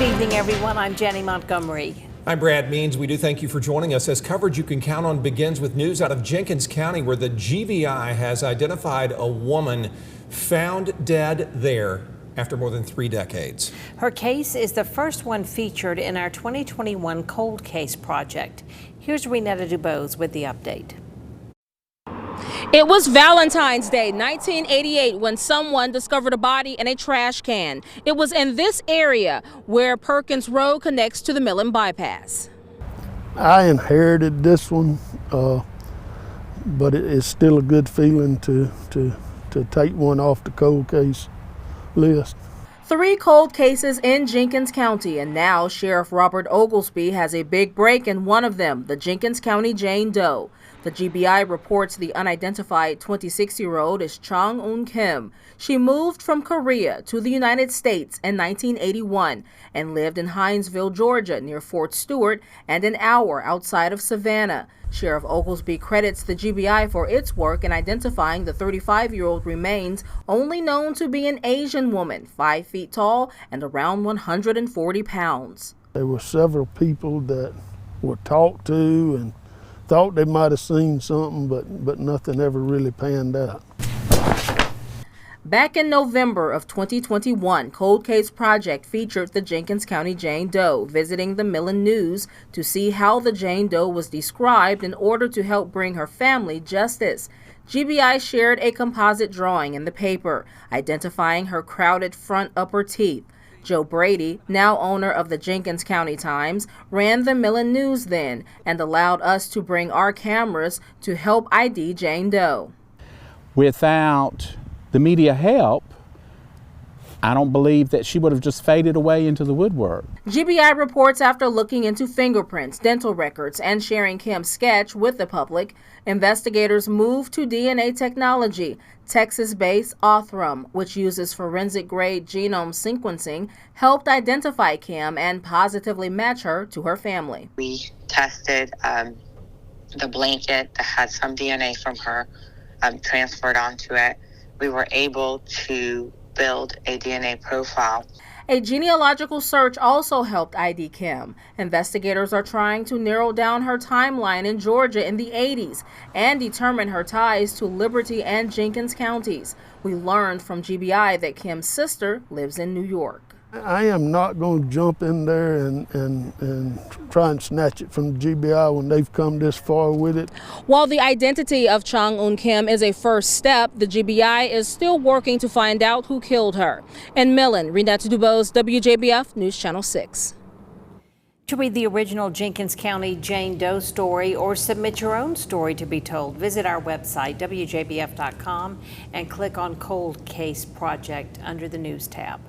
Good evening, everyone. I'm Jenny Montgomery. I'm Brad Means. We do thank you for joining us as coverage you can count on begins with news out of Jenkins County, where the GBI has identified a woman found dead there after more than 3 decades. Her case is the first one featured in our 2021 Cold Case project. Here's Renetta DuBose with the update. It was Valentine's Day, 1988, when someone discovered a body in a trash can. It was in this area where Perkins Road connects to the Millen bypass. I inherited this one, but it's still a good feeling to take one off the cold case list. 3 cold cases in Jenkins County, and now Sheriff Robert Oglesby has a big break in one of them, the Jenkins County Jane Doe. The GBI reports the unidentified 26-year-old is Chung Eun Kim. She moved from Korea to the United States in 1981 and lived in Hinesville, Georgia, near Fort Stewart and an hour outside of Savannah. Sheriff Oglesby credits the GBI for its work in identifying the 35-year-old remains, only known to be an Asian woman, 5 feet tall and around 140 pounds. There were several people that were talked to and thought they might have seen something, but nothing ever really panned out. Back in November of 2021, Cold Case Project featured the Jenkins County Jane Doe visiting the Millen News to see how the Jane Doe was described in order to help bring her family justice. GBI shared a composite drawing in the paper, identifying her crowded front upper teeth. Joe Brady, now owner of the Jenkins County Times, ran the Millen News then and allowed us to bring our cameras to help ID Jane Doe. Without the media help, I don't believe that she would have just faded away into the woodwork. GBI reports after looking into fingerprints, dental records, and sharing Kim's sketch with the public, investigators moved to DNA technology. Texas-based Othram, which uses forensic-grade genome sequencing, helped identify Kim and positively match her to her family. We tested the blanket that had some DNA from her transferred onto it. We were able to build a DNA profile. A genealogical search also helped ID Kim. Investigators are trying to narrow down her timeline in Georgia in the 80s and determine her ties to Liberty and Jenkins counties. We learned from GBI that Kim's sister lives in New York. I am not going to jump in there and try and snatch it from the GBI when they've come this far with it. While the identity of Chung Eun Kim is a first step, the GBI is still working to find out who killed her. In Millen, Renetta DuBose, WJBF News Channel 6. To read the original Jenkins County Jane Doe story or submit your own story to be told, visit our website, WJBF.com, and click on Cold Case Project under the News tab.